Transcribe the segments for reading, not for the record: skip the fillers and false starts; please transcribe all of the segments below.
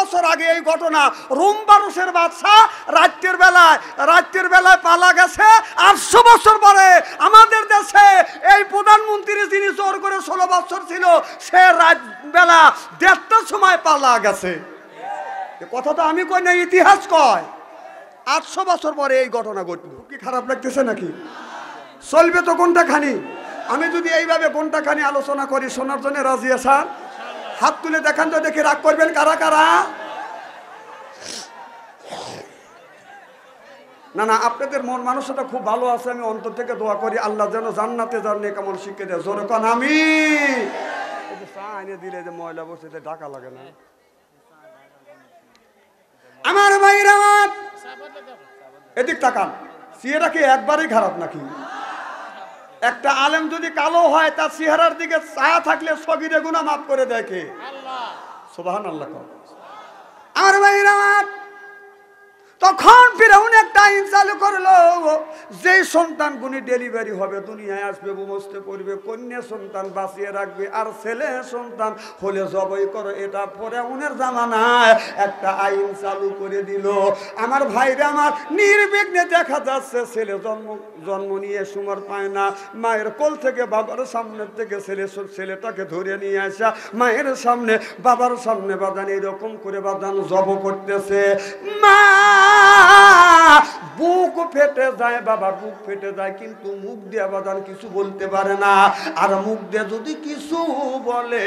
বছর আগে এই ঘটনা। রোম পারস্যের বাদশাহ রাত্রির বেলায় পালা গেছে। 800 বছর পরে আমাদের দেশে এই প্রধানমন্ত্রী যিনি জোর করে 16 বছর ছিল, সে রাত বেলা 1:30টার সময় পালা গেছে। কথা তো আমি কই না, ইতিহাস কয়। 800 বছর পরে এই ঘটনা ঘটল। কি খারাপ লাগতেছে নাকি? চলবে তো কোনটা খানি? আমি যদি এইভাবে কোনটা খানি আলোচনা করি, শোনার জন্য রাজি আছেন? হাত তুলে দেখান তো, দেখি রাগ করবেন কারা কারা। না না, আপনাদের মন মানসিকতা খুব ভালো আছে। আমি অন্তর থেকে দোয়া করি আল্লাহ যেন জান্নাতে যার নেক আমল শিখে দেয়। জোরে কোন আমিন। এই যে চা এনে দিলে যে ময়লা বসে, ঢাকা লাগে না? আমার ভাইরা, আমার এদিক তাকান। চেহারা কি একবারই খারাপ নাকি? একটা আলেম যদি কালো হয়, তার চেহারার দিকে ছায়া থাকলে সগীরে গুনাহ মাফ করে দেয় কে? আল্লাহ। সুবহানাল্লাহ। আমার ভাইরা, আমার তখন ফিরাউন একটা আইন চালু করলো, যেই সন্তান গুনি ডেলিভারি হবে, দুনিয়ায় আসবে, বুমস্তে পড়বে, কন্যা সন্তান বাঁচিয়ে রাখবে, আর ছেলে সন্তান হলে জবাই করো। এটা ফিরাউনের জামানায় একটা আইন চালু করে দিল। আমার ভাইরা আমার, নির্বিঘ্নে দেখা যাচ্ছে ছেলে জন্ম নিয়ে সময় পায় না, মায়ের কোল থেকে বাবার সামনের থেকে ছেলেটাকে ধরে নিয়ে আসা, মায়ের সামনে বাবার সামনে বাদান এরকম করে বাদান জব করতেছে। মা বুক ফেটে যায়, বাবা বুক ফেটে যায়, কিন্তু মুখ দিয়ে বাদান কিছু বলতে পারে না। আর মুখ দিয়ে যদি কিছু বলে,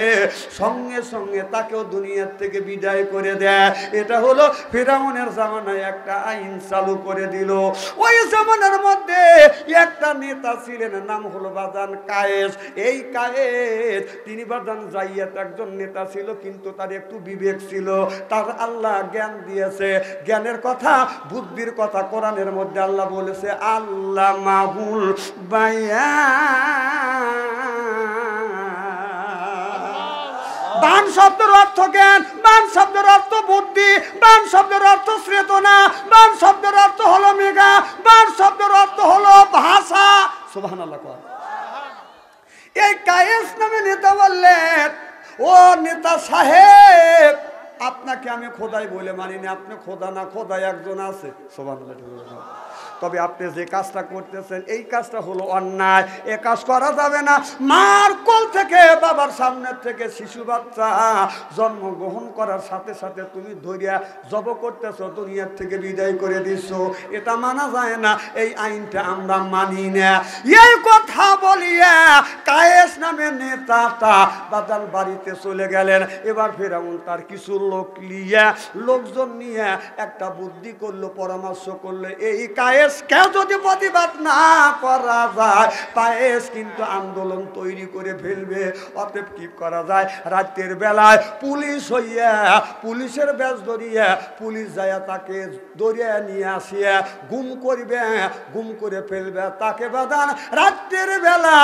সঙ্গে সঙ্গে তাকেও দুনিয়ার থেকে বিদায় করে দেয়। এটা হলো ফিরাউনের জামানায় একটা আইন চালু করে দিল। ওই জামানার মধ্যে একটা নেতা ছিলেন, নাম হলো বাদান কায়েস। এই কায়েস তিনি বাদান জাইয়াত একজন নেতা ছিল, কিন্তু তার একটু বিবেক ছিল। তার আল্লাহ জ্ঞান দিয়েছে। জ্ঞানের কথা, বুদ্ধির কথা কোরআনের মধ্যে আল্লাহ বলেছে, আল্লাহ মাহুল বায়ান। বান শব্দের অর্থ জ্ঞান, বান শব্দের অর্থ বুদ্ধি, বান শব্দের অর্থ চেতনা, বান শব্দের অর্থ হলো মেঘা, বান শব্দের অর্থ হলো ভাষা। সুবহানাল্লাহ। এই কায়েস নামে নেতা বললেন, ও নেতা সাহেব, আপনাকে আমি খোদাই বলে মানি না। আপনি খোদা না, খোদাই একজন আছে। সুবহানাল্লাহ। তবে আপনি যে কাজটা করতেছেন, এই কাজটা হলো অন্যায়। এ কাজ করা যাবে না। মার কোল থেকে, বাবার সামনের থেকে শিশু বাচ্চা জন্মগ্রহণ করার সাথে সাথে তুমি ধরিয়া জব করতেছো, দুনিয়ার থেকে বিদায় করে দিচ্ছ। এটা মানা যায় না। এই আইনটা আমরা মানি না। এই কথা বলিয়া কায়েস নামে নেতাটা বাদাল বাড়িতে চলে গেলেন। এবার ফিরাউন তার কিছু লোকজন নিয়ে একটা বুদ্ধি করলো, পরামর্শ করলো। এই কায়েস কেউ যদি প্রতিবাদ না করা যায়, কায়েস কিন্তু আন্দোলন তৈরি করে ফেলবে। অতএব কি করা যায়? রাতের বেলায় পুলিশ হইয়া, পুলিশের বেশ ধরিয়া, পুলিশ যাইয়া তাকে ধরিয়া নিয়ে আসিয়া গুম করবে, গুম করে ফেলবে তাকে বাদান। রাতের বেলা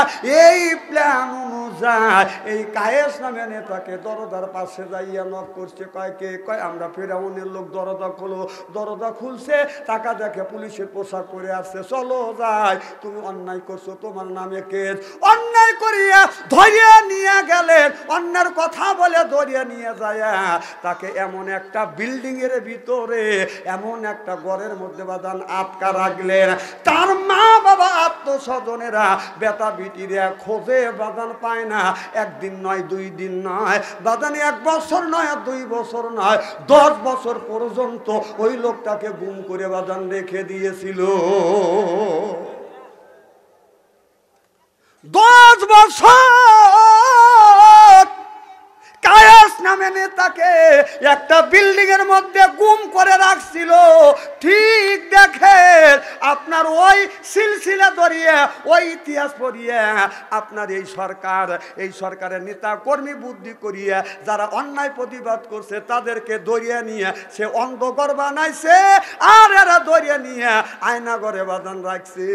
এই প্ল্যান অনুযায়ী এই কায়েস নামে নেতাকে দরজার পাশে যাইয়া নক করছে। কয় কে? কয় আমরা ফিরাউনের লোক। দরজা খোলো। দরজা খুলছে, টাকা দেখে পুলিশের পোশাক করে আসছে। চলো যাই, তুমি অন্যায় করছো, তোমার নামে কেস। অন্যায় করিয়া ধরিয়া নিয়ে গেলেন। অন্যার কথা বলে ধরিয়া নিয়ে যায় তাকে এমন একটা বিল্ডিং এর ভিতরে, এমন একটা ঘরের মধ্যে বাদান আটকা রাখলেন। তার মা বাবা, আত্মস্বজনেরা, বেটা বিটিরা খোঁজে বাদান পায় না। একদিন নয়, 2 দিন নয় বাদান, 1 বছর নয়, 2 বছর নয়, 10 বছর পর্যন্ত ওই লোকটাকে গুম করে বাদান রেখে দিয়েছিল। 10 বছর কায়েস নামে নেতাকে একটা বিল্ডিং এর মধ্যে গুম করে রাখছিল। ঠিক দেখে আপনার ওই সিলসিলা ধরিয়ে, ওই ইতিহাস পড়িয়ে আপনার এই সরকারের নেতা কর্মী বুদ্ধি করিয়া যারা অন্যায় প্রতিবাদ করছে তাদেরকে ধরিয়ে নিয়ে সে অন্ধকার বানাইছে। আর এরা ধরিয়ে নিয়ে আয়নাঘরে বাঁধান রাখছে।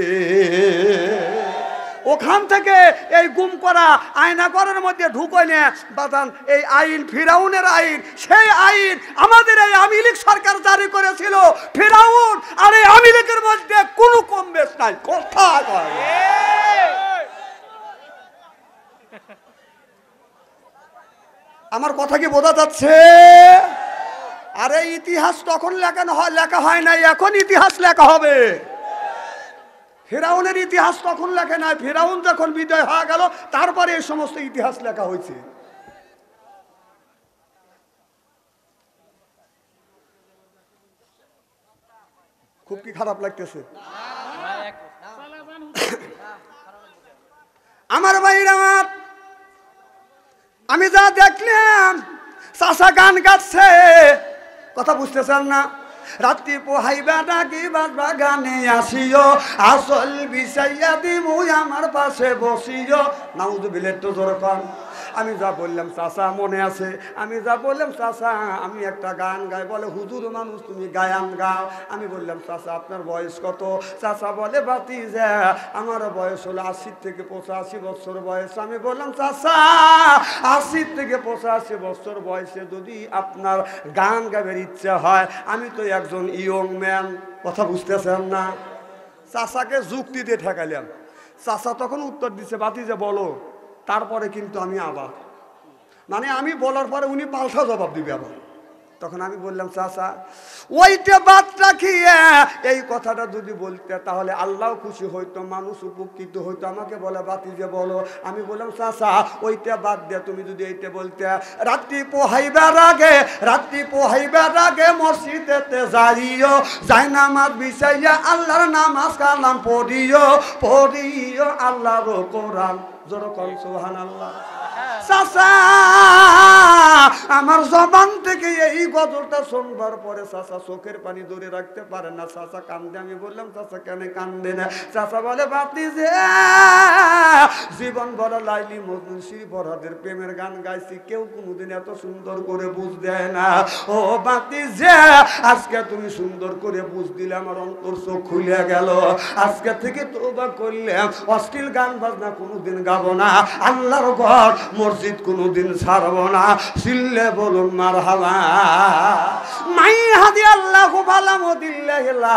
ওখান থেকে এই গুম করা আয়নাঘরের মধ্যে ঢুকইলে বাদান এই আইন, ফিরাউনের আইন, সেই আইন আমাদের এই আওয়ামী লীগ সরকার জারি করেছিল। ফিরাউন আর এই আওয়ামী লীগের মধ্যে কোনো কম বেশ নাই। কথা কয় আমার কথা কি বোঝা যাচ্ছে? আরে ইতিহাস তখন লেখা হয় নাই, এখন ইতিহাস লেখা হবে। ফেরাউনের ইতিহাস তখন লেখে নাই, ফেরাউন যখন বিদায় হয়ে গেল তারপরে এই সমস্ত ইতিহাস লেখা হয়েছে। খুব কি খারাপ লাগতেছে আমার ভাইরা আমার? আমি যা দেখলাম, চাচা গান গাচ্ছে, কথা বুঝতেছেন না? রাত্রি পোহাইবা নাকি বাজবা গানে আসিও, আসল বিষাইয়া দিমু আমার পাশে বসিও। নাউজুবিল্লাহ, তো জোরে কন। আমি যা বললাম চাচা মনে আছে, আমি যা বললাম চাচা আমি একটা গান গাই। বলে হুজুর মানুষ তুমি গায়ান গাও। আমি বললাম চাচা আপনার বয়স কত? চাচা বলে ভাতিজা আমার বয়স হলো 80 থেকে 85 বছর বয়স। আমি বললাম চাচা 80 থেকে 85 বছর বয়সে যদি আপনার গান গাবের ইচ্ছা হয়, আমি তো একজন ইয়ং ম্যান, কথা বুঝতেছেন না? চাচাকে যুক্তি দিয়ে ঠেকাইলাম। চাচা তখন উত্তর দিচ্ছে ভাতিজা বলো। তারপরে কিন্তু আমি আবার মানে আমি বলার পরে উনি পাল্টা জবাব দিবে আবার। তখন আমি বললাম চাচা ওইটা বাদ রাখিয়ে এই কথাটা যদি বলতে তাহলে আল্লাহ খুশি হইতো, মানুষ উপকৃত হইতো। আমাকে বলে ভাতিজা বলো। আমি বললাম চাচা ওইটা বাদ দিয়ে তুমি যদি এইটা বলতে, রাত্রি পোহাইবার আগে মসজিদেতে যাইও, যাই নামাজ বিছাইয়া আল্লাহর নামাজ কালাম পড়িও আল্লাহর কোরআন। যেরকম সুবহানাল্লাহ। চাচা আমার জবান থেকে এই গজলটা শুনবার পরে চাচা চোখের পানি ধরে রাখতে পারে না, চাচা কান্দে। আমি বললাম চাচা কেন কান্দে না? চাচা বলে ভাতিজা জীবন ভরা লাইলি মজনু শ্রী বরাদের প্রেমের গান গাইছি, কেউ কোনোদিন এত সুন্দর করে বুঝ দেয় না। ও ভাতিজা আজকে তুমি সুন্দর করে বুঝ দিলে, আমার অন্তর চোখ খুলে গেল। আজকে থেকে তওবা করলাম, অশ্লীল গান বাজনা কোনোদিন গাবো না, আল্লাহর ঘর মসজিদ কোনোদিন ছাড়বো না। সিল্লে বলুন মারহাবা। মাই হাদি আল্লাহু ফালা মুদিল্লাহিলা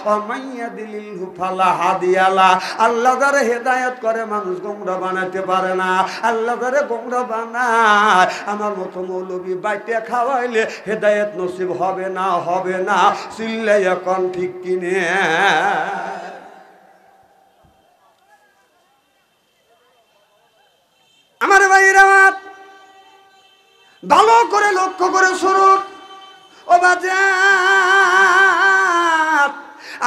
ওয়া মাই ইয়াদিলিহু ফালা হাদিয়ালা। আল্লাহ যারে হেদায়েত করে মানুষ গোমরা বানাতে পারে না, আল্লাহ যারে গোমরা বানায় আমার মতো মৌলবি বাইতে খাওয়াইলে হেদায়েত নসিব হবে না। সিল্লে এখন ঠিক কিনে আমার ভাইরা ভালো করে লক্ষ্য করে শুনুন। ও বাজার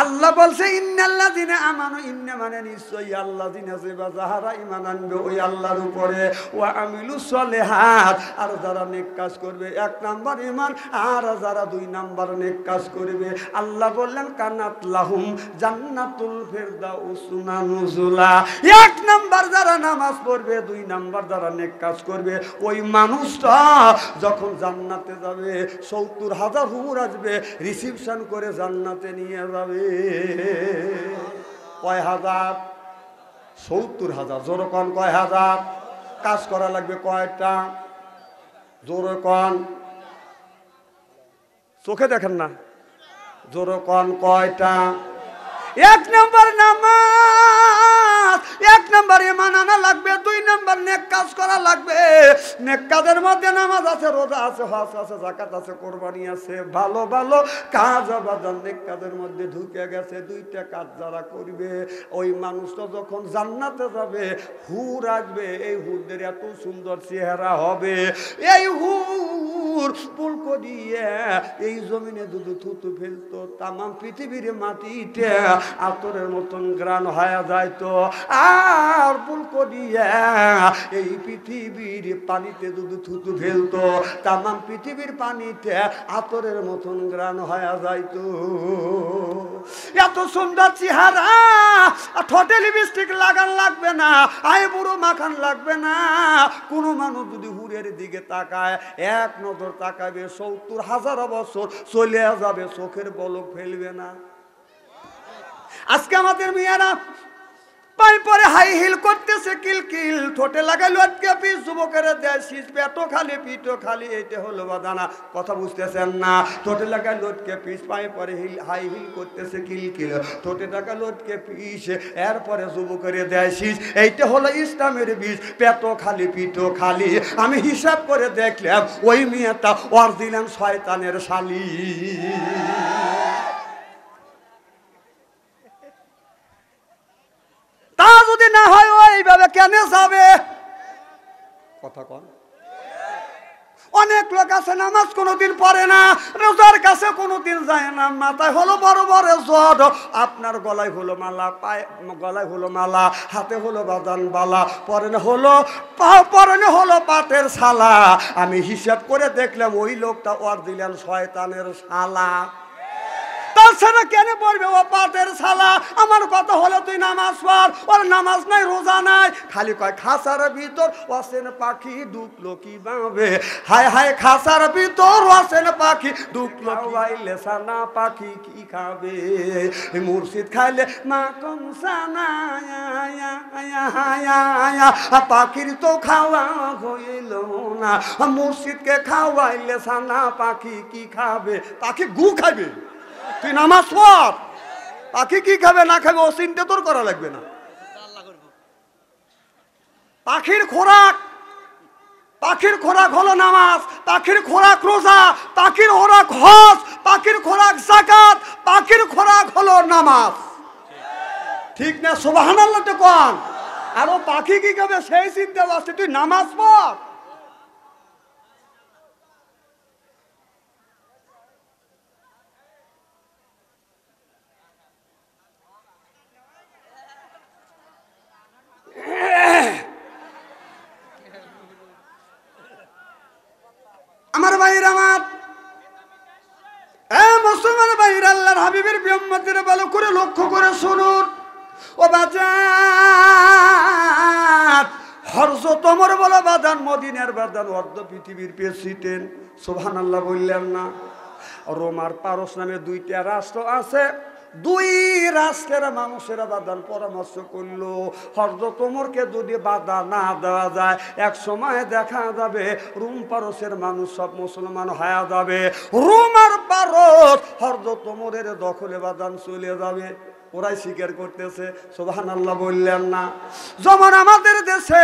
আল্লাহ বলছে ইন্নাল্লাযিনা আমানু, ইন্না মানে নিশ্চয়ই আল্লাযিনা যাহারা ঈমান আনবে ওই আল্লাহর উপরে, ওয়া আমিলুস সলিহাত আর যারা নেক কাজ করবে। 1 নাম্বার ঈমান, আর যারা 2 নাম্বার নেক কাজ করবে। আল্লাহ বললেন কানাত লাহুম জান্নাতুল ফিরদাউস নুজুলা। 1 নাম্বার যারা নামাজ পড়বে, 2 নাম্বার যারা নেক কাজ করবে, ওই মানুষটা যখন জান্নাতে যাবে 70,000 হুর আসবে রিসিপশন করে জান্নাতে নিয়ে যাবে। কয় হাজার? 70,000। জোরে কন কয় হাজার? কাজ করা লাগবে কয়টা? জোরে কন, চোখে দেখেন না, জোরে কন কয়টা? 1 নাম্বার নামাজ, 1 নাম্বার ঈমান আনা লাগবে, 2 নাম্বার নেক কাজ করা লাগবে। নেক কাজের মধ্যে নামাজ আছে, রোজা আছে, হজ আছে, যাকাত আছে, কুরবানি আছে, ভালো ভালো কাজ আবাদান নেক কাজের মধ্যে ঢুকে গেছে। 2টা কাজ যারা করবে ওই মানুষটা যখন জান্নাতে যাবে হুর আসবে। এই হুরদের এত সুন্দর চেহারা হবে, এই হুর পুলকো দিয়ে এই জমিনে দুধু থুতু ফেলতো, তামাম পৃথিবীর মাটিতে আতরের মতন গ্রান হয়ে যাইতো। আর পুলকো দিয়ে এই পৃথিবীর পানিতে দুধু থুতু ফেলতো, তামাম পৃথিবীর পানিতে আতরের মতন গ্রান হয়ে যাইতো। এত সুন্দর চেহারা, ঠোঁটে লিপস্টিক লাগান লাগবে না, আইবুড়ো মাখান লাগবে না। কোনো মানুষ যদি হুরের দিকে তাকায়, 1 নজর তাকাবে, 70,000 বছর চলে যাবে, চোখের পলক ফেলবে না। আজকে আমাদের মেয়েরা পাই পরে হাই হিল করতেছে কিলকিল, ঠোঁটে লাগাই লটকে পিস, যুবকের দেয় শীষ, পেটও খালি পিঠও খালি, এইটা হলো বাদানা। কথা বুঝতেছেন না? ঠোঁটে লাগাই লটকে পিস, পাই পরে হাই হিল করতেছে কিলকিল, ঠোঁটে লাগা লটকে পিস, এরপরে যুবকের দেয় শীষ, এইটা হলো ইসলামের বীজ, পেটও খালি পিঠও খালি। আমি হিসাব করে দেখলাম ওই মেয়েটা ওর দিলেন শয়তানের শালি। তা যদি না হয় ওইভাবে কেন যাবে? কথা কন। অনেক লোক আছে নামাজ কোনোদিন পড়ে না, রোজার কাছে কোনোদিন যায় না, মাথায় হলো বড় বড় জট, আপনার গলায় হলো মালা, পায়ে গলায় হলো মালা, হাতে হলো বাদান বালা, পরনে হলো পাটের শালা। আমি হিসাব করে দেখলাম ওই লোকটা ওর দিলেন শয়তানের শালা। তাছাড়া কেন পড়বে ও পাটের শালা? আমার কথা হলো তুই নামাজ পড়, ওর নামাজ নাই রোজা নাই, খালি কয় খাসার ভিতর অসেন পাখি ঢুকলো কিভাবে, হায় হায় খাসার ভিতর অসেন পাখি ঢুকলো কিভাবে, সানা পাখি কি খাবে, মুর্শিদ খাইলে মা কম সানা, পাখির তো খাওয়া হইল না, মুর্শিদকে খাওয়াইলে সানা পাখি কি খাবে, পাখি গু খাবে। তুই নামাজ পড়, পাখি কি খাবে না খাবে ও চিন্তা তোর করা লাগবে না। পাখির খোরাক হলো নামাজ, পাখির খোরাক রোজা, পাখির খোরাক হজ, পাখির খোরাক যাকাত, পাখির খোরাক হলো নামাজ। ঠিক না? সুবহানাল্লাহ তো কোন। আর ও পাখি কি খাবে সেই চিন্তা আছে, তুই নামাজ পড়। আমার ভাইয়ের, আমার মুসলমান ভাইয়ের, আল্লাহর হাবিবের বিউম্মতেরা ভালো করে লক্ষ্য করে শুনুন। ও বাজার হযরত ওমর বলা বাদান, মদিনার বাদান, অর্ধ পৃথিবীর প্রেসিডেন্ট। সুবহানাল্লাহ বললেন না? রোম আর পারস নামে দুইটা রাষ্ট্র আছে, দুই রাষ্ট্রের মানুষেরা বাদান পরামর্শ করলো, হযরত ওমরকে যদি বাধা না দেওয়া যায় এক সময় দেখা যাবে রোম পারসের মানুষ সব মুসলমান হয়ে যাবে, রোম আর পারস হযরত ওমরের দখলে বাদান চলে যাবে। ওরাই স্বীকার করতেছে। সুবহানাল্লাহ বললেন না? যেমন আমাদের দেশে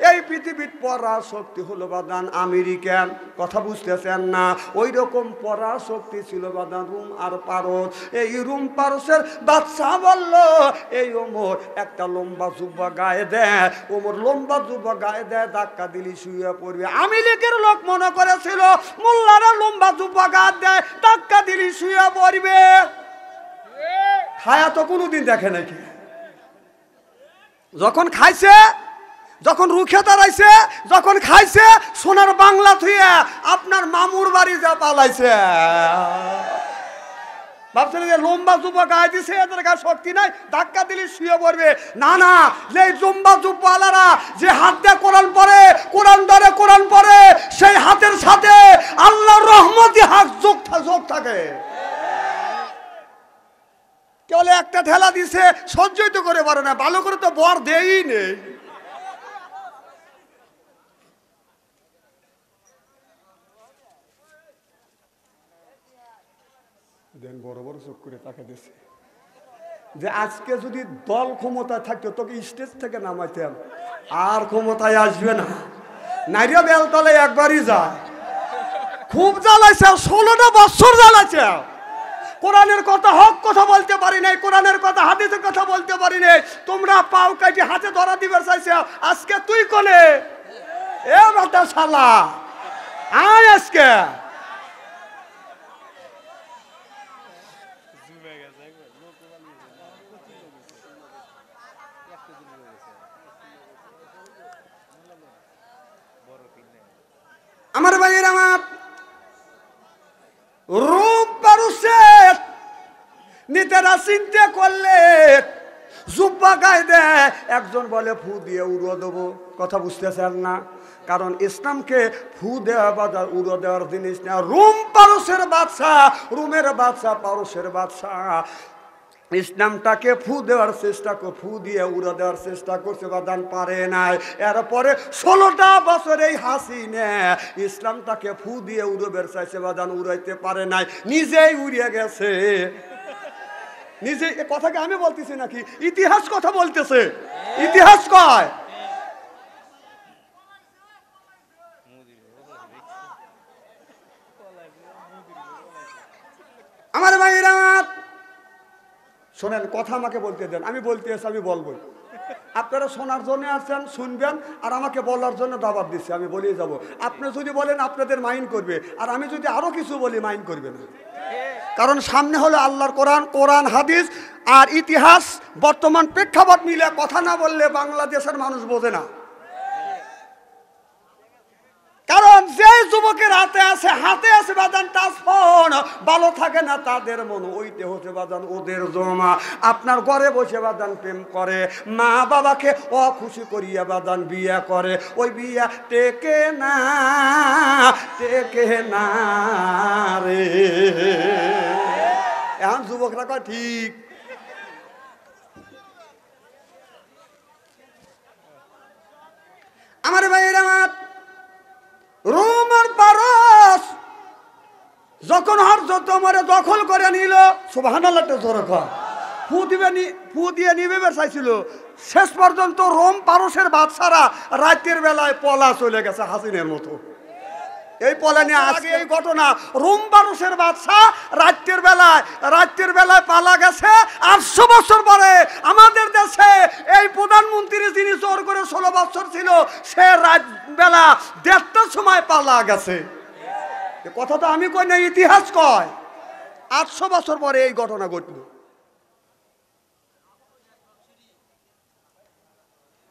এই পৃথিবীর পরাশক্তি হলো বাদান আমেরিকান, কথা বুঝতেছেন না? ওই রকম পরাশক্তি ছিল বাদান রোম আর পারস। এই রোম পারসের বাদশাহ বলল এই ওমর একটা লম্বা জুব্বা গায়ে দেয়, ওমর লম্বা জুব্বা গায়ে দেয়, ধাক্কা দিলি শুয়ে পড়বে। আমেরিকার লোক মনে করেছিল মোল্লারা লম্বা জুব্বা গায়ে দেয়, ধাক্কা দিলি শুয়ে পড়বে। খায়া তো কোনোদিন দেখে নাকি? যখন খাইছে, যখন রুখে দাঁড়াইছে, যখন খাইছে, সোনার বাংলা থুয়ে আপনার মামুর বাড়ি যা পালাইছে। ভাবছেন যে লম্বা জুব্বা গায়ে দিছে, এদের গায়ে শক্তি নাই, ধাক্কা দিলে শুয়ে পড়বে। না না, এই লম্বা জুব্বাওয়ালারা যে হাত দিয়ে কোরআন পড়ে, কোরআন ধরে কোরআন পড়ে, সেই হাতের সাথে আল্লাহর রহমতি হাত যোগ থাকে। কেবল একটা ঠেলা দিছে, সহ্যই তো করে পারে না, ভালো করে তো বর দেই নেই। দেন বড় বড় চোখ করে তাকে দিছে যে আজকে যদি দল ক্ষমতায় থাকতো তোকে স্টেজ থেকে নামাইতাম, আর ক্ষমতায় আসবে না। নাইরিয়া বেলতলে একবারই যায়, খুব জ্বালাইছে, 16টা বছর জ্বালাইছে। কোরআনের কথা হক কথা বলতে পারি নাই, কোরআনের কথা হাদিসের কথা বলতে পারি নাই, তোমরা পাও কাটি হাতে ধরা দিবে চাইছে। আজকে তুই কোনে এ বেটা শালা আয় আজকে। আমার ভাইয়ের, আমার রূপ পারুষের নেতারা চিন্তা করলে জুব্বা গায়ে দেয়, একজন বলে ফু দিয়ে উড়ো দেবো। কথা বুঝতেছেন না? কারণ ইসলামকে ফু দেওয়া বা উড়ো দেওয়ার জিনিস না। রোম পারসের বাদশা, রোমের বাদশা, পারসের বাদশা ইসলামটাকে ফু দেওয়ার চেষ্টা ফু দিয়ে উড়ে দেওয়ার চেষ্টা করছে, বাদান পারে নাই। এরপরে 16টা বছর এই হাসিনা ইসলামটাকে ফু দিয়ে উড়ে বের চাইছে, বাদান উড়াইতে পারে নাই, নিজেই উড়িয়ে গেছে। নিজে এ কথাকে আমি বলতেছি নাকি? ইতিহাস কথা বলতেছে, ইতিহাস কয়। আমার ভাইরা শোনেন, কথা আমাকে বলতে দেন, আমি বলতে এসে আমি বলবো। আপনারা শোনার জন্য আসছেন, শুনবেন, আর আমাকে বলার জন্য দাবাত দিচ্ছে, আমি বলিয়ে যাব। আপনি যদি বলেন আপনাদের মাইন্ড করবে, আর আমি যদি আরো কিছু বলি মাইন্ড করবে না। কারণ সামনে হলো আল্লাহর কোরআন, কোরআন হাদিস আর ইতিহাস বর্তমান প্রেক্ষাপট মিলে কথা না বললে বাংলাদেশের মানুষ বোঝে না। কারণ যে যুবকের হাতে আছে বাজান টাচ ফোন, ভালো থাকে না তাদের মন, ওইতে হচ্ছে বাজান ওদের জমা। আপনার ঘরে বসে বাজান প্রেম করে, মা বাবাকে অখুশি করিয়া বাজান বিয়া করে, ওই বিয়া টেকে না রে। এখন যুবকরা কয় ঠিক। আমার ভাইয়ের আমার রোম আর পারস যখন হযরত ওমর দখল করে নিল, সুবহানাল্লাহ জোরে কর, ফু দিয়ে নিবে চাইছিল, শেষ পর্যন্ত রোম পারসের বাদশারা রাতের বেলায় পলা চলে গেছে হাসিনের মতো। এই পলা নিয়ে আগে এই ঘটনা, রোম পারসের বাদশা রাতের বেলায় পালা গেছে। 800 বছর পরে আমাদের দেশে এই প্রধানমন্ত্রী যিনি জোর করে 16 বছর ছিল, সে রাত বেলা 1:30টার সময় পালা গেছে। কথা তো আমি কই না, ইতিহাস কয়। 800 বছর পরে এই ঘটনা ঘটল।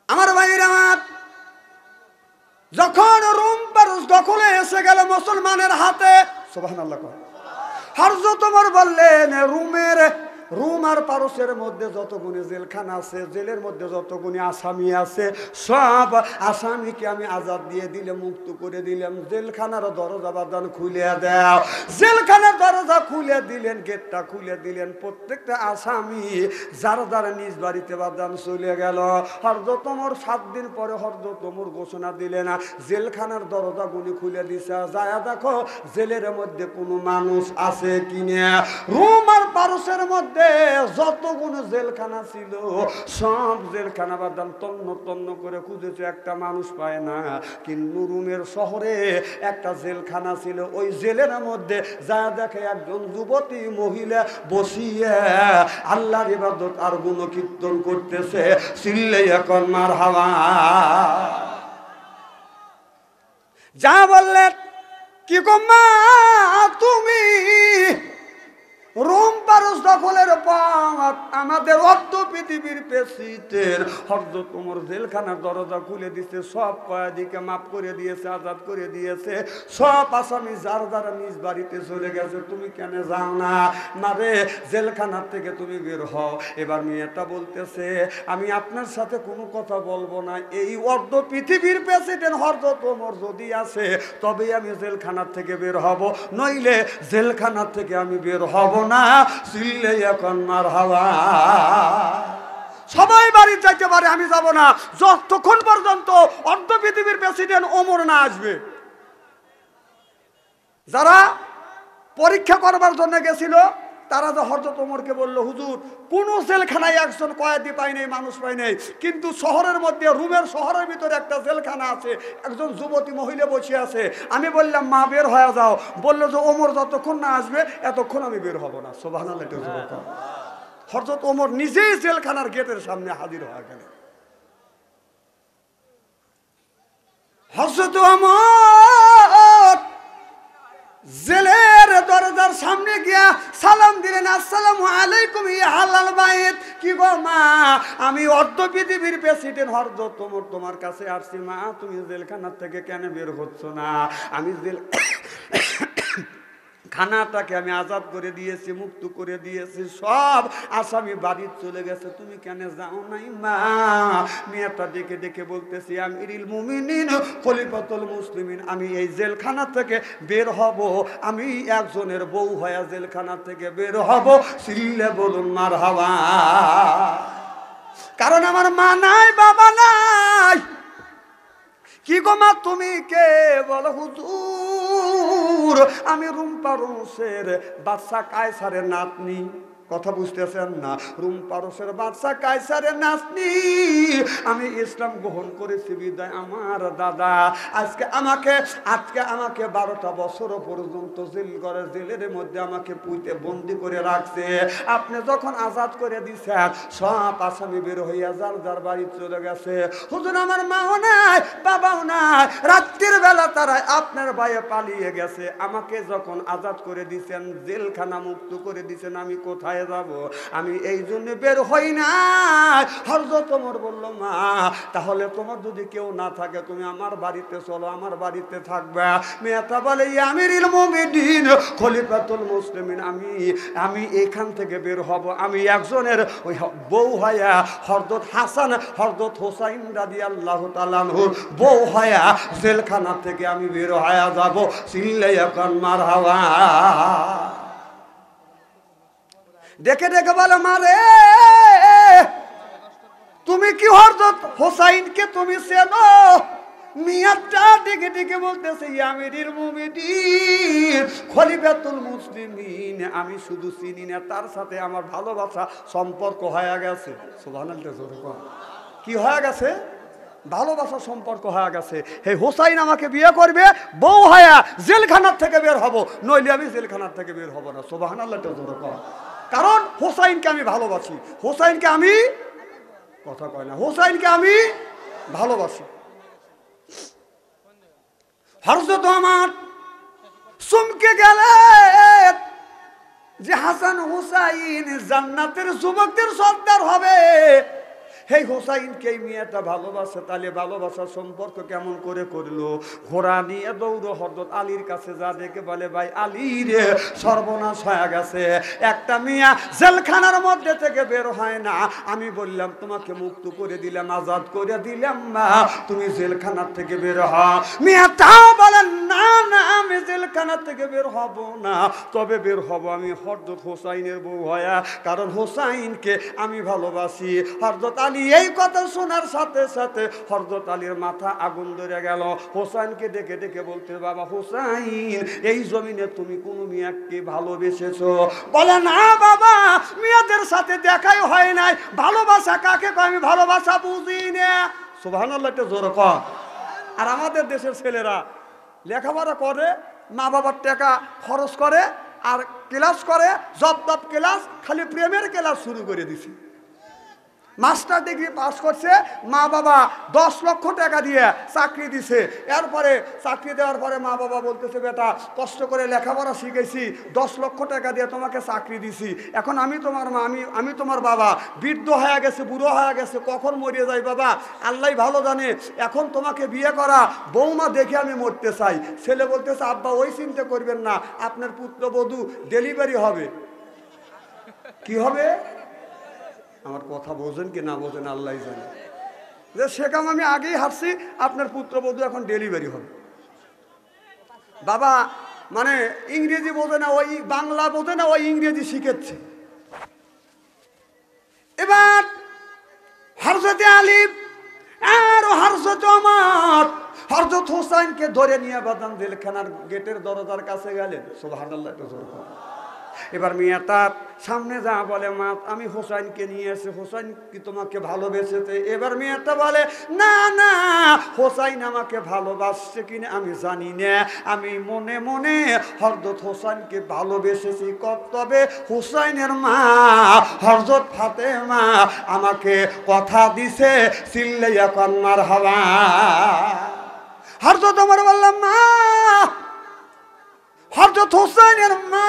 আমার ভাইরা আমার, যখন রোম পারস দখলে এসে গেল মুসলমানের হাতে, সুবহানাল্লাহ, হযরত ওমর বললেন রোম আর পারসের মধ্যে যতগুলি জেলখানা আছে, জেলের মধ্যে যতগুলি আসামি আছে, সব আসামিকে আমি আজাদ দিয়ে দিলে, মুক্ত করে দিলাম। জেলখানার দরজা বাদান খুলে দাও। জেলখানার দরজা খুলে দিলেন, গেটটা খুলে দিলেন। প্রত্যেকটা আসামি যারা নিজ বাড়িতে বাদান চলে গেল। হযরত ওমর 7 দিন পরে হযরত ওমর ঘোষণা দিলেন, জেলখানার দরজাগুলি খুলে দিছে, যায় দেখো জেলের মধ্যে কোনো মানুষ আছে কিনা। রোম আর পারসের মধ্যে যতগুলো জেলখানা ছিল, সব জেলখানা বাদান তন্ন করে খুঁজেছে, একটা মানুষ পায় না। কিন্তু রোমের শহরে একটা জেলখানা ছিল, ওই জেলের মধ্যে যা দেখে একজন যুবতী মহিলা বসিয়ে আল্লাহর ইবাদত আর গুণকীর্তন করতেছে। চিল্লে এখন মারহাবা। যা বললেন, কি গো মা তুমি রোম পারস দখলের পর আমাদের অর্ধ পৃথিবীর প্রেসিডেন্ট হযরত ওমর জেলখানার দরজা খুলে দিয়েছে, সব কয়েদিকে মাফ করে দিয়েছে, আজাদ করে দিয়েছে, সব আসামি যার নিজ বাড়িতে চলে গেছে। তুমি কেন যাও না? মারে জেলখানার থেকে তুমি বের হও। এবার মেয়েটা বলতেছে, আমি আপনার সাথে কোনো কথা বলবো না, এই অর্ধ পৃথিবীর প্রেসিডেন্ট হযরত ওমর যদি আসে তবেই আমি জেলখানার থেকে বের হব, নইলে জেলখানার থেকে আমি বের হব না। চিল্লে এখন মারহাবা। সবাই বাড়ি যাইতে পারে, আমি যাব না যতক্ষণ পর্যন্ত অর্ধ পৃথিবীর প্রেসিডেন্ট ওমর না আসবে। যারা পরীক্ষা করবার জন্য গেছিল তারা যে হযরত ওমরকে বলল, হুজুর কোন জেলখানায় একজন কয়েদি পাই নাই, মানুষ পাই নাই, কিন্তু শহরের মধ্যে রোমের শহরের ভিতরে একটা জেলখানা আছে, একজন যুবতী মহিলা বসে আছে। আমি বললাম, মা বের হয়ে যাও। বললো যে ওমর যতক্ষণ না আসবে এতক্ষণ আমি বের হব না। সুবহানাল্লাহ। হযরত ওমর নিজেই জেলখানার গেটের সামনে হাজির হয়ে গেলেন। হযরত ওমর জেলের দরজার সামনে গিয়া সালাম দিলেন, আসসালামু আলাইকুম ইয়া হালাল বাইত। কি গো মা, আমি অর্ধ পৃথিবীর প্রেসিডেন্ট হযরত ওমর তোমার কাছে আসছি। মা তুমি জেলখানা থেকে কেন বের হচ্ছ না? আমি খানাটাকে আমি আজাদ করে দিয়েছি, মুক্ত করে দিয়েছি, সব আসামি বাড়ি চলে গেছে, তুমি কেন যাও নাই মা? মেয়েটা ডেকে ডেকে বলতেছি, আমিরুল মুমিনিন খলিফাতুল মুসলিমিন, আমি এই জেলখানা থেকে বের হব, আমি একজনের বউ হয়ে জেলখানা থেকে বের হব, চিল্লে বলুন মারহাবা। কারণ আমার মা নাই, বাবা নাই। কি গো মা তুমি কে? বলো হুজুর আমি রুম্পা রুসের বাদশা কায়সারের নাতনি। কথা বুঝতেছেন না? রুম্পা রুসের বাদশা কায়সারের নাতনি। আমি ইসলাম গ্রহণ করেছি বিদায় আমার দাদা আজকে আমাকে 12টা বছর পর্যন্ত জেলের মধ্যে আমাকে পুঁতে বন্দি করে রাখছে। আপনি যখন আজাদ করে দিছেন সব আসামি বের হইয়া যার যার বাড়ি চলে গেছে। হুজুর আমার মাও নাই, বাবাও নাই, রাত্রির বেলা তারা আপনার বাইরে পালিয়ে গেছে। আমাকে যখন আজাদ করে দিছেন, জেলখানা মুক্ত করে দিছেন, আমি কোথায় যাব? আমি এই জন্য বের হই না। হযরত ওমর বলল, মা তাহলে তোমার যদি কেউ না থাকে তুমি আমার বাড়িতে চলো, আমার বাড়িতে থাকবে। মেয়েটা বলে, আমিরুল মুমিনিন খলিফাতুল মুসলিমিন, আমি এখান থেকে বের হব, আমি একজনের ওই বউ হয়া হযরত হাসান হযরত হুসাইন রাদিয়াল্লাহু তাআলা আনহুর বউ হয়া জেলখানা থেকে আমি বের হয়ে যাব, চিল্লাইয়া কান মারহাবা। দেখে দেখে বলে, মারে তুমি কি হযরত হুসাইনকে তুমি চেনো? মিয়াটা ডেকে ডেকে বলতেছে, আমিরুল মুমিনিন খলিফাতুল মুসলিমিন, আমি শুধু চিনি না, তার সাথে আমার ভালোবাসা সম্পর্ক হয়ে গেছে। সুবহানাল্লাহ। কি হয়ে গেছে? ভালোবাসা সম্পর্ক হয়ে গেছে। হে হুসাইন আমাকে বিয়ে করবে, বউ হয়া জেলখানার থেকে বের হব, নইলে আমি জেলখানার থেকে বের হব না। সুবহানাল্লাহ। কারণ হুসাইনকে আমি ভালোবাসি, হুসাইনকে আমি কথা কয় না, হুসাইনকে আমি ভালোবাসি। হযরত ওমর চমকে গেলেন যে হাসান হুসাইন জান্নাতের যুবকদের সর্দার হবে। এই হুসাইনকে এই মেয়েটা ভালোবাসে, তাহলে ভালোবাসার সম্পর্ক কেমন করে করলো? ঘোড়া নিয়ে দৌড় হযরত আলীর কাছে যা দেখে বলে, ভাই আলী রে সর্বনাশ হয়ে গেছে, একটা মেয়ে জেলখানার মধ্যে থেকে বের হয় না। আমি বললাম তোমাকে মুক্ত করে দিলাম, আজাদ করে দিলাম, না তুমি জেলখানার থেকে বের হও। মেয়েটা বলেন, না না আমি জেলখানা থেকে বের হব না, তবে বের হব আমি হযরত হুসাইনের বউ হয়া, কারণ হুসাইনকে আমি ভালোবাসি। হযরত আলী এই কথা শোনার সাথে সাথে হযরত আলীর মাথা আগুন ধরে গেল। হুসাইনকে ডেকে ডেকে বলতে, বাবা হুসাইন এই জমিনে তুমি কোন মেয়েকে ভালোবেসেছো? বলে, না বাবা মেয়েদের সাথে দেখাই হয় নাই, ভালোবাসা কাকে কয় আমি ভালোবাসা বুঝি না। সুবহানাল্লাহ, একটা জোরে কর। আর আমাদের দেশের ছেলেরা লেখাপড়া করে, মা বাবার টাকা খরচ করে, আর ক্লাস করে, জব ক্লাস, খালি প্রেমের ক্লাস শুরু করে দিছি। মাস্টার ডিগ্রি পাস করছে, মা বাবা 10 লক্ষ টাকা দিয়ে চাকরি দিছে। এরপরে চাকরি দেওয়ার পরে মা বাবা বলতেছে, বেটা কষ্ট করে লেখাপড়া শিখেছি, 10 লক্ষ টাকা দিয়ে তোমাকে চাকরি দিছি, এখন আমি তোমার মা, আমি তোমার বাবা, বৃদ্ধ হয়ে গেছে, বুড়ো হয়ে গেছে, কখন মরিয়ে যাই বাবা আল্লাহ ভালো জানে, এখন তোমাকে বিয়ে করা বৌমা দেখে আমি মরতে চাই। ছেলে বলতেছে, আব্বা ওই চিন্তা করবেন না, আপনার পুত্রবধূ ডেলিভারি হবে। কি হবে? আমার কথা বোঝেন কি না বোঝেন আল্লাহ জানে। যে সে কাম আমি আগেই হারছি, আপনার পুত্রবধূ এখন ডেলিভারি হবে। বাবা মানে ইংরেজি বোঝে না, ওই বাংলা বোঝে না, ওই ইংরেজি শিখেছে। এবার হযরত আলী আর হযরত ওমর হযরত হুসাইনকে ধরে নিয়ে বাদান জেলখানার গেটের দরজার কাছে গেলেন। সুবহানাল্লাহ। এবার মেয়েটা সামনে যা বলে, মা আমি হুসাইনকে নিয়ে এসে, হুসাইন কি তোমাকে ভালোবেসেছে? এবার মেয়েটা বলে, না না হুসাইন আমাকে ভালোবাসছে কিনা আমি জানি না, আমি মনে মনে হযরত হুসাইনকে ভালোবেসেছি। তবে হুসাইনের মা হযরত ফাতেমা আমাকে কথা দিছে, চিল্লাইয়া কান মারহাবা। হযরত ওমর বললাম, মা হযরত হুসাইনের মা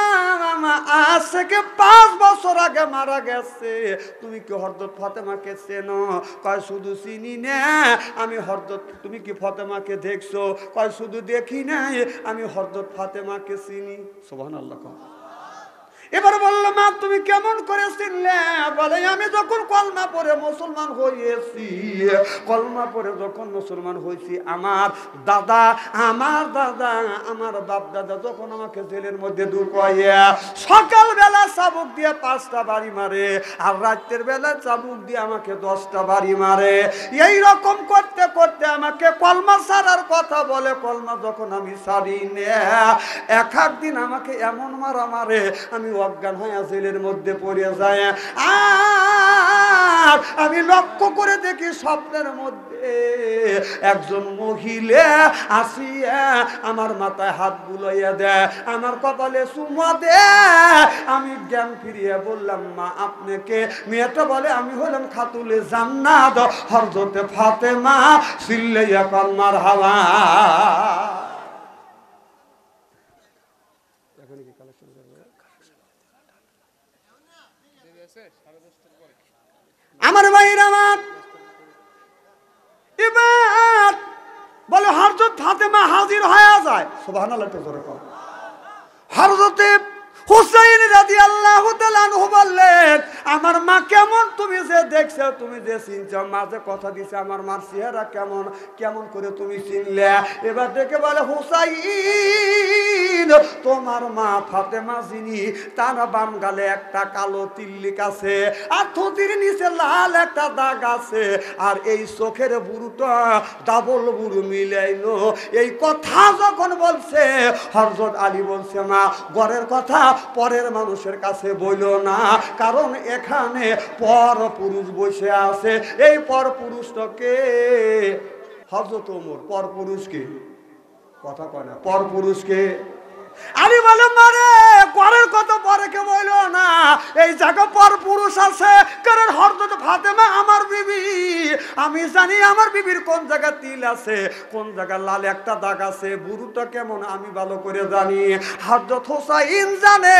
আজ থেকে 5 বছর আগে মারা গেছে। তুমি কি হযরত ফাতেমাকে চেনো? কয় শুধু চিনি না, আমি হযরত। তুমি কি ফাতেমাকে দেখছো? কয় শুধু দেখি নাই, আমি হযরত ফাতেমাকে চিনি। সুবহানাল্লাহ। এবার বলল, মা তুমি কেমন করে চিনলে? বলে, আমি যখন কলমা পড়ে মুসলমান হয়েছি, কলমা পড়ে যখন মুসলমান হয়েছি, আমার দাদা আমার বাপ দাদা যখন আমাকে জেলের মধ্যে ঢুকাইয়া সকালবেলা চাবুক দিয়ে 5টা বাড়ি মারে, আর রাতের বেলা চাবুক দিয়ে আমাকে 10টা বাড়ি মারে। এই রকম করতে করতে আমাকে কলমা ছাড়ার কথা বলে। কলমা যখন আমি ছাড়ি না, এক দিন আমাকে এমন মারা মারে, আমি অজ্ঞান হয়ে জেলের মধ্যে পড়ে যায়। আর আমি লক্ষ্য করে দেখি স্বপ্নের মধ্যে একজন মহিলা আসিয়া আমার মাথায় হাত বুলাইয়া দেয়, আমার কপালে চুমা দেয়। আমি জ্ঞান ফিরিয়ে বললাম, মা আপনি কে? মেয়েটা বলে, আমি হলাম খাতুলে জান্নাত হযরতে ফাতেমা। সিল্লাইয়া কলমার হাওয়া। আমার ভাইরা আমার এবার বলে হযরত ফাতেমা হাজির হয়ে যায়। সুবহানাল্লাহ। হযরতে হুসাইন রাদিয়াল্লাহু তাআলা আনহু বললেন, আমার মা কেমন তুমি যে দেখছো, তুমি যে চিনছো, মা যে কথা দিছে, আমার মার চেহারা কেমন, কেমন করে তুমি চিনলে? এবার দেখে বলে, হুসাইন তোমার মা ফাতেমা যিনি, তার বাম গালে একটা কালো তিল্লিক আছে, আর থুতির নিচে লাল একটা দাগ আছে, আর এই চোখের বুড়োটা ডাবল বুড়ো মিলাইলো। এই কথা যখন বলছে, হযরত আলী বলছে, মা ঘরের কথা পরের মানুষের কাছে বইল না, কারণ এখানে পর পুরুষ বসে আছে। এই পর পুরুষটাকে হযরত ওমর। পর পুরুষকে কথা কয় না, পর পুরুষকে। আলী বলে, মারে ঘরের কথা পরে কে বইল না, এই জায়গা পর পুরুষ আছে, কারণ হযরত ফাতেমা আমার বিবি। আমি জানি আমার বিবির কোন জায়গা তিল আছে, কোন জায়গা লাল একটা দাগ আছে, বুড়োটা কেমন আমি ভালো করে জানি। হযরত হুসাইন জানে,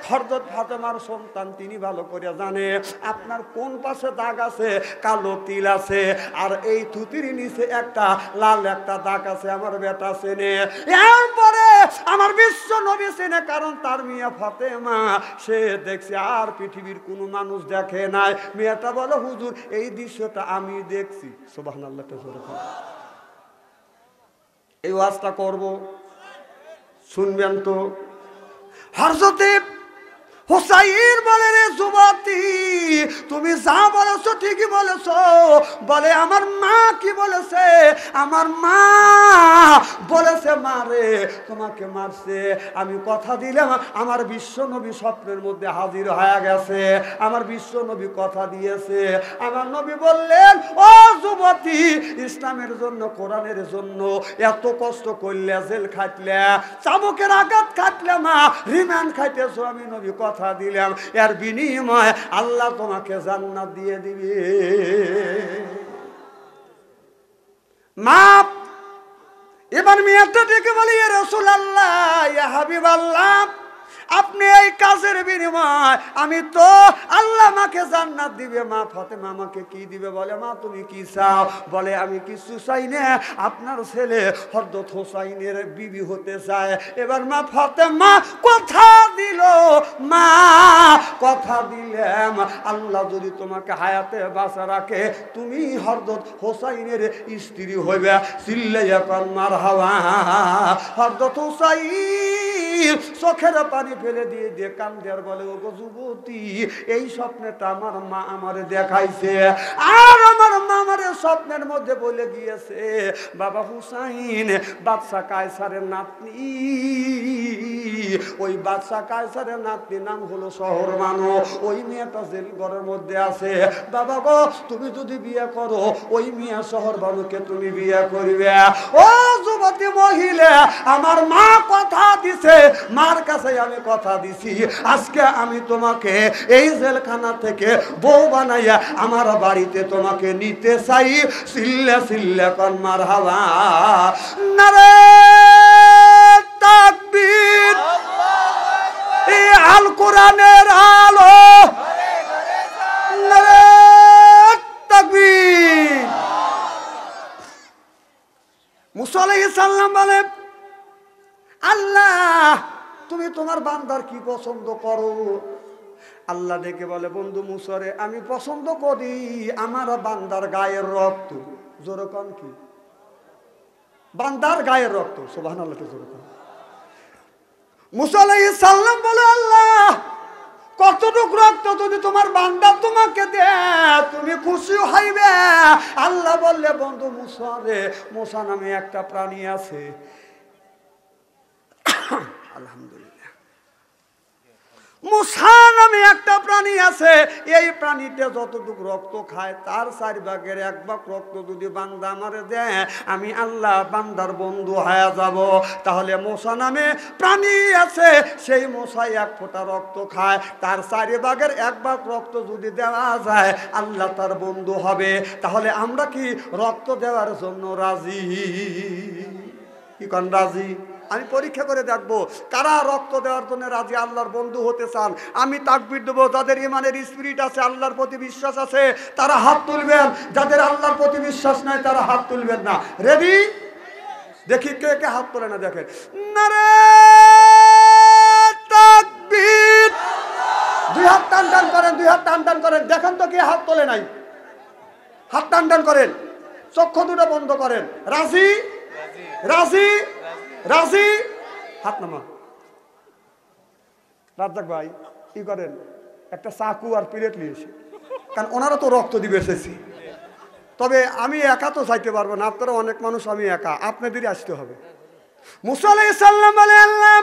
হযরত ফাতেমার সন্তান তিনি ভালো করে জানে আপনার কোন পাশে দাগ আছে, কালো তিল আছে, আর এই থুতির নিচে একটা লাল একটা দাগ আছে, আমার বেটা চেনে। এরপরে আমার বিশ্ব নবী চেনে, কারণ তার মিয়া ফাতেমা সে দেখছে, আর পৃথিবীর কোনো মানুষ দেখে নাই। মেয়েটা বলে, হুজুর এই দৃশ্যটা আমি দেখছি। সুবহানাল্লাহ। এই ওয়াজটা করব, শুনবেন তো? হযরতে হুসাইন বলে, রে যুবতী তুমি যা বলেছো ঠিকই বলেছো। বলে, আমার মা কি বলেছে? আমার মা বলেছে, মারে তোমাকে মারছে। আমি কথা দিলাম, আমার বিশ্ব নবী স্বপ্নের মধ্যে হাজির হয়ে গেছে, আমার বিশ্ব নবী কথা দিয়েছে। আমার নবী বললেন, ও যুবতী ইসলামের জন্য, কোরআনের জন্য এত কষ্ট করলে, জেল খাটলে, চাবুকের আঘাত খাটলে, মা রিমান্ড খাইতেছো, আমি নবী কথা দিলাম, এর বিনিময় আল্লাহ তোমাকে জান্নাত দিয়ে দিবে। মা এবার মেয়েটা ডেকে বলি, ইয়া রাসূলুল্লাহ, ইয়া হাবিবাল্লাহ, আপনি এই কাজের বিনিময় আমি তো আল্লাহ আমাকে জান্নাত দিবে। মা ফাতেমা আমাকে কি দিবে? বলে, মা তুমি কি চাও? বলে, আমি কিছু চাই না, আপনার ছেলে হযরত হুসাইনের বিবি হতে চায়। এবার মা ফাতেমা কথা দিল, মা কথা দিলাম, আল্লাহ যদি তোমাকে হায়াতে বাঁচা রাখে, তুমি হযরত হুসাইনের স্ত্রী হইবে। চিল্লাইয়া কর মারহাবা। হযরত হুসাইন চোখের পানি ফেলে দিয়ে দিয়ে কান্দে আর বলে, ও যুবতী এই স্বপ্নটা আমার মা আমারে দেখাইছে, আর আমার মা আমারে স্বপ্নের মধ্যে বলে গিয়েছে, বাবা হুসাইন বাদশা কায়সারের নাতনি, ওই বাদশা কায়সারের নাতনি নাম হলো শহর মানো, ওই মেয়েটা জেল ঘরের মধ্যে আছে। বাবা গো তুমি যদি বিয়ে করো, ওই মিয়া শহর বানুকে তুমি বিয়ে করবে। ও যুবতী মহিলা, আমার মা কথা দিছে, মার কাছে আমি কথা দিছি, আজকে আমি তোমাকে এই জেলখানা থেকে বউ বানাইয়া আমার বাড়িতে তোমাকে নিতে চাই। সিল্লা সিল্লা কর মারহাবা। নারে তাকবীর, আল কোরআনের আলো, নারে তাকবীর। মুসা আলাইহিস সালাম বলে, আল্লাহ তুমি তোমার বান্দার কি পছন্দ করো? আল্লাহ ডেকে বলে, বন্ধু মুসা রে, আমি পছন্দ করি আমার বান্দার গায়ের রক্ত। জোরে কোন কি? বান্দার গায়ের রক্ত। সুবহানাল্লাহ, জোরে কোন। মুসা আলাইহিস সালাম বলে, আল্লাহ কতটুকু রক্ত যদি তোমার বান্দা তোমাকে দেয় তুমি খুশি হইবে? আল্লাহ বললে, বন্ধু মুসা রে, মুসা নামে একটা প্রাণী আছে, আলহামদুলিল্লাহ, মুসা নামে একটা প্রাণী আছে, এই প্রাণীতে যতটুকু রক্ত খায় তার 4 ভাগের 1 ভাগ রক্ত যদি বান্দা আমারে দেয় আমি আল্লাহ বান্দার বন্ধু হয়ে যাব। তাহলে মুসা নামে প্রাণী আছে, সেই মুসা 1 ফোঁটা রক্ত খায়, তার 4 ভাগের 1 ভাগ রক্ত যদি দেওয়া যায় আল্লাহ তার বন্ধু হবে। তাহলে আমরা কি রক্ত দেওয়ার জন্য রাজি? কি কোন রাজি? আমি পরীক্ষা করে দেখবো কারা রক্ত দেওয়ার জন্য রাজি, আল্লাহর বন্ধু হতে চান। আমি তাকবীর দেবো, যাদের ইমানের স্পিরিট আছে, আল্লাহর প্রতি বিশ্বাস আছে তারা হাত তুলবেন, যাদের আল্লাহর প্রতি বিশ্বাস নাই তারা হাত তুলবেন না। রেডি? দেখি কে কে হাত তোলে না, দেখেন। নারে তাকবীর। 2 হাত টান টান করেন, 2 হাত টান টান করেন, দেখেন তো কে হাত তোলে নাই। হাত টান টান করেন, চক্ষু দুটো বন্ধ করেন। রাজি? রাজি? রাজি? হাত নামা। রাজ্জাক ভাই কি করেন, একটা চাকু আর প্লেট নিয়ে এসে, কারণ ওনারা তো রক্ত দিবে এসেছি। তবে আমি একা তো চাইতে পারবো না, আপনারা অনেক মানুষ, আমি একা, আপনাদেরই আসতে হবে। মুসা আলাইহিস সালাম বলে, আল্লাহ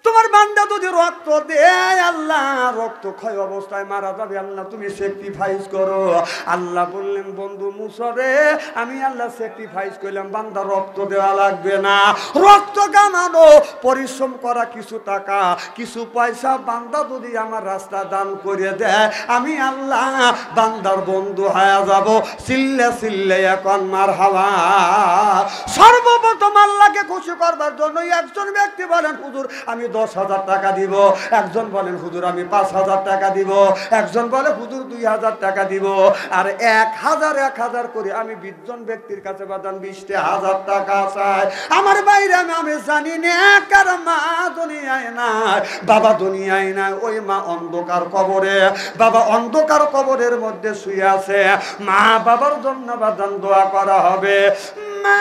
তোমার বান্দা যদি রক্ত দেয় আল্লাহ রক্ত ক্ষয় অবস্থায় মারা যাবে, আল্লাহ তুমি স্যাক্রিফাইস করো। আল্লাহ বললেন, বন্ধু মুসা রে, আমি আল্লাহ স্যাক্রিফাইস করলাম, বান্দা রক্ত দেওয়া লাগবে না। রক্ত কামানো, পরিশ্রম করা কিছু টাকা কিছু পয়সা বান্দা যদি আমার রাস্তা দান করে দেয় আমি আল্লাহ বান্দার বন্ধু হয়ে যাব। চিল্লে চিল্লে এখন মারহাবা। সর্বপ্রথম আল্লাহকে খুশি করবার জন্য একজন ব্যক্তি বলেন, হুজুর আমি 10,000 টাকা দিব। একজন বলেন, হুজুর আমি 5,000 টাকা দিব। একজন বলে, হুজুর 2,000 টাকা দিব। আর 1,000 করে আমি 20 জন ব্যক্তির কাছে বাদান 20,000 টাকা চাই। আমার বাইরে আমি জানি না কার মা দুনিয়ায় নাই, বাবা দুনিয়ায় নাই, ওই মা অন্ধকার কবরে, বাবা অন্ধকার কবরের মধ্যে শুয়ে আছে। মা বাবার জন্য বাদান দোয়া করা হবে। মা